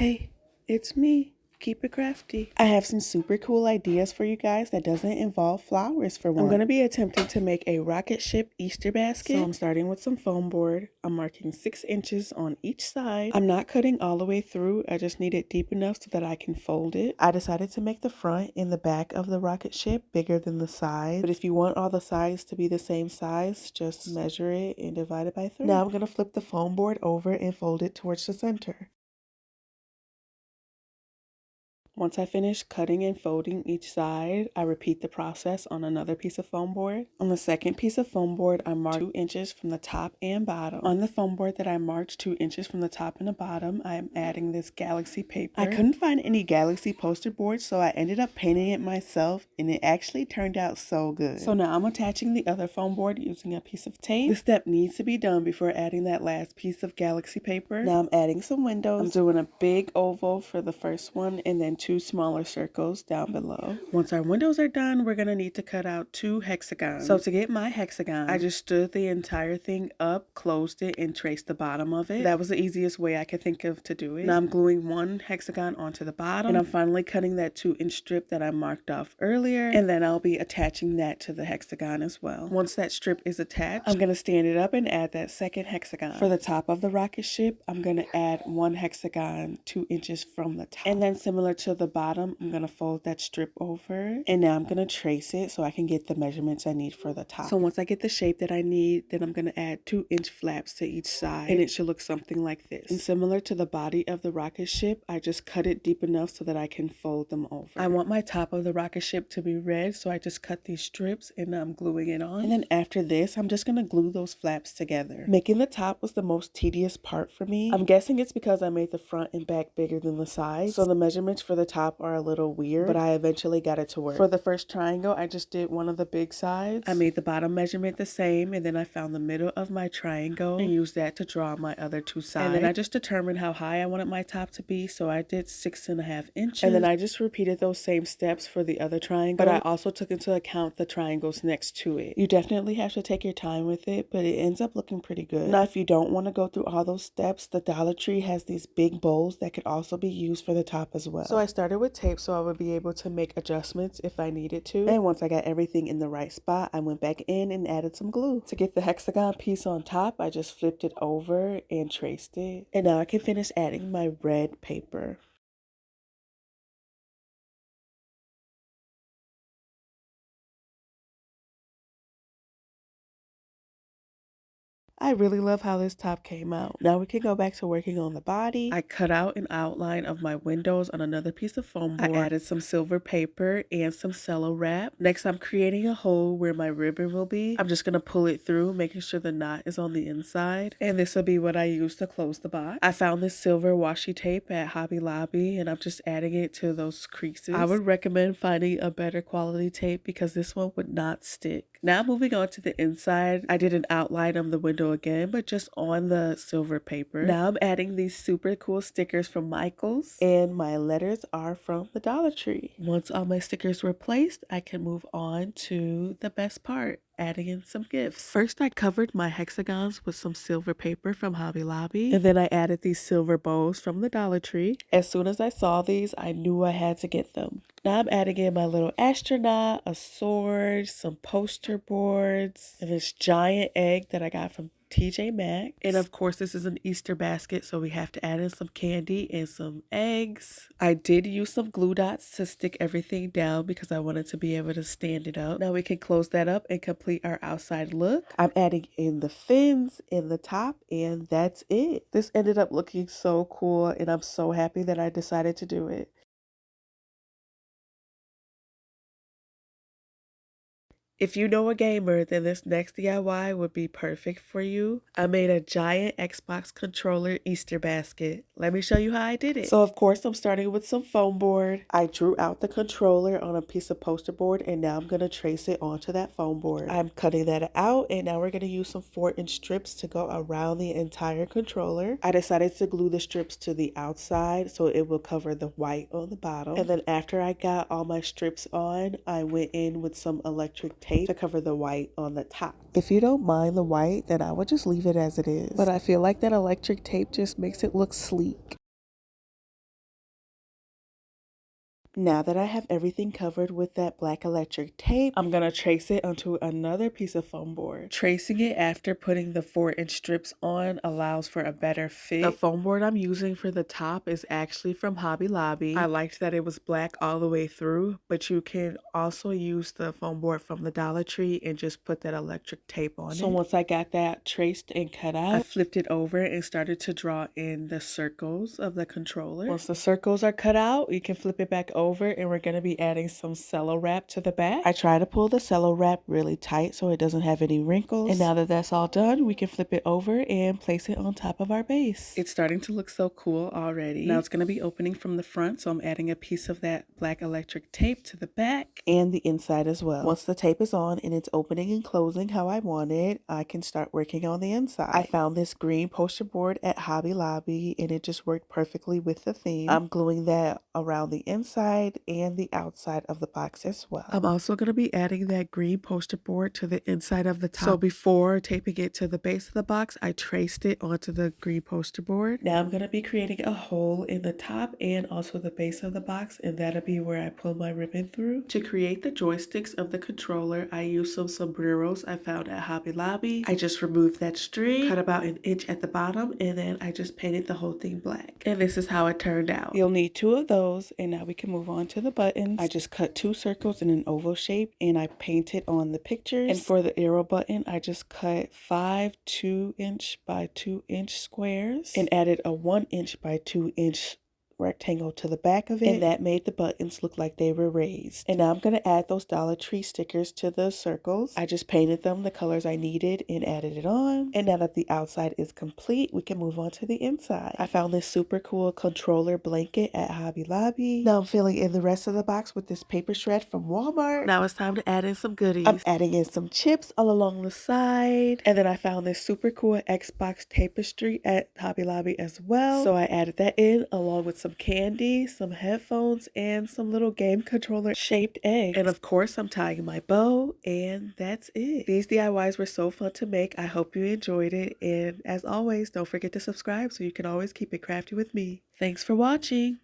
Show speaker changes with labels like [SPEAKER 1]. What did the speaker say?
[SPEAKER 1] Hey, it's me. Keep it crafty. I have some super cool ideas for you guys that doesn't involve flowers for one. I'm going to be attempting to make a rocket ship Easter basket. So I'm starting with some foam board. I'm marking 6 inches on each side. I'm not cutting all the way through. I just need it deep enough so that I can fold it. I decided to make the front and the back of the rocket ship bigger than the sides. But if you want all the sides to be the same size, just measure it and divide it by 3. Now I'm going to flip the foam board over and fold it towards the center. Once I finish cutting and folding each side, I repeat the process on another piece of foam board. On the second piece of foam board, I marked 2 inches from the top and bottom. On the foam board that I marked 2 inches from the top and the bottom, I am adding this galaxy paper. I couldn't find any galaxy poster boards, so I ended up painting it myself, and it actually turned out so good. So now I'm attaching the other foam board using a piece of tape. This step needs to be done before adding that last piece of galaxy paper. Now I'm adding some windows. I'm doing a big oval for the first one, and then 2 smaller circles down below. Once our windows are done, we're gonna need to cut out 2 hexagons. So to get my hexagon, I just stood the entire thing up, closed it, and traced the bottom of it. That was the easiest way I could think of to do it. Now I'm gluing 1 hexagon onto the bottom, and I'm finally cutting that 2-inch strip that I marked off earlier, and then I'll be attaching that to the hexagon as well. Once that strip is attached, I'm gonna stand it up and add that second hexagon. For the top of the rocket ship, I'm gonna add 1 hexagon 2 inches from the top, and then similar to the bottom, I'm gonna fold that strip over, and now I'm gonna trace it so I can get the measurements I need for the top. So once I get the shape that I need, then I'm gonna add 2-inch flaps to each side, and it should look something like this. And similar to the body of the rocket ship, I just cut it deep enough so that I can fold them over. I want my top of the rocket ship to be red, so I just cut these strips and I'm gluing it on. And then after this, I'm just gonna glue those flaps together. Making the top was the most tedious part for me. I'm guessing it's because I made the front and back bigger than the sides, so the measurements for the top are a little weird, but I eventually got it to work. For the first triangle, I just did one of the big sides. I made the bottom measurement the same, and then I found the middle of my triangle and used that to draw my other 2 sides. And then I just determined how high I wanted my top to be, so I did 6.5 inches. And then I just repeated those same steps for the other triangle, but I also took into account the triangles next to it. You definitely have to take your time with it, but it ends up looking pretty good. Now, if you don't want to go through all those steps, the Dollar Tree has these big bowls that could also be used for the top as well. So I started with tape so I would be able to make adjustments if I needed to. And once I got everything in the right spot, I went back in and added some glue. To get the hexagon piece on top, I just flipped it over and traced it. And now I can finish adding my red paper. I really love how this top came out. Now we can go back to working on the body. I cut out an outline of my windows on another piece of foam board. I added some silver paper and some cello wrap. Next, I'm creating a hole where my ribbon will be. I'm just going to pull it through, making sure the knot is on the inside. And this will be what I use to close the box. I found this silver washi tape at Hobby Lobby, and I'm just adding it to those creases. I would recommend finding a better quality tape because this one would not stick. Now moving on to the inside, I did an outline of the window again, but just on the silver paper. Now I'm adding these super cool stickers from Michaels, and my letters are from the Dollar Tree. Once all my stickers were placed, I can move on to the best part, adding in some gifts. First, I covered my hexagons with some silver paper from Hobby Lobby, and then I added these silver bows from the Dollar Tree. As soon as I saw these, I knew I had to get them. Now I'm adding in my little astronaut, a sword, some poster boards, and this giant egg that I got from TJ Maxx. And of course, this is an Easter basket, so we have to add in some candy and some eggs. I did use some glue dots to stick everything down because I wanted to be able to stand it up. Now we can close that up and complete our outside look. I'm adding in the fins in the top, and that's it. This ended up looking so cool, and I'm so happy that I decided to do it. If you know a gamer, then this next DIY would be perfect for you. I made a giant Xbox controller Easter basket. Let me show you how I did it. So of course I'm starting with some foam board. I drew out the controller on a piece of poster board, and now I'm going to trace it onto that foam board. I'm cutting that out, and now we're going to use some 4-inch strips to go around the entire controller. I decided to glue the strips to the outside so it will cover the white on the bottom. And then after I got all my strips on, I went in with some electric tape to cover the white on the top. If you don't mind the white, then I would just leave it as it is. But I feel like that electric tape just makes it look sleek. Now that I have everything covered with that black electric tape, I'm going to trace it onto another piece of foam board. Tracing it after putting the 4-inch strips on allows for a better fit. The foam board I'm using for the top is actually from Hobby Lobby. I liked that it was black all the way through, but you can also use the foam board from the Dollar Tree and just put that electric tape on it. So once I got that traced and cut out, I flipped it over and started to draw in the circles of the controller. Once the circles are cut out, you can flip it back over and we're going to be adding some cello wrap to the back. I try to pull the cello wrap really tight so it doesn't have any wrinkles. And now that that's all done, we can flip it over and place it on top of our base. It's starting to look so cool already. Now it's going to be opening from the front, so I'm adding a piece of that black electric tape to the back and the inside as well. Once the tape is on and it's opening and closing how I want it, I can start working on the inside. I found this green poster board at Hobby Lobby and it just worked perfectly with the theme. I'm gluing that around the inside and the outside of the box as well. I'm also going to be adding that green poster board to the inside of the top. So before taping it to the base of the box, I traced it onto the green poster board. Now I'm going to be creating a hole in the top and also the base of the box, and that'll be where I pull my ribbon through. To create the joysticks of the controller, I used some sombreros I found at Hobby Lobby. I just removed that string, cut about an inch at the bottom, and then I just painted the whole thing black. And this is how it turned out. You'll need 2 of those, and now we can move on to the buttons. I just cut 2 circles in an oval shape, and I painted on the pictures. And for the arrow button, I just cut 5 2-inch by 2-inch squares and added a 1-inch by 2-inch rectangle to the back of it, and that made the buttons look like they were raised. And now I'm going to add those Dollar Tree stickers to the circles. I just painted them the colors I needed and added it on. And now that the outside is complete, we can move on to the inside. I found this super cool controller blanket at Hobby Lobby. Now I'm filling in the rest of the box with this paper shred from Walmart. Now it's time to add in some goodies. I'm adding in some chips all along the side. And then I found this super cool Xbox tapestry at Hobby Lobby as well. So I added that in along with some candy, some headphones, and some little game controller shaped eggs. And of course, I'm tying my bow, and that's it. These DIYs were so fun to make. I hope you enjoyed it. And as always, don't forget to subscribe so you can always keep it crafty with me. Thanks for watching.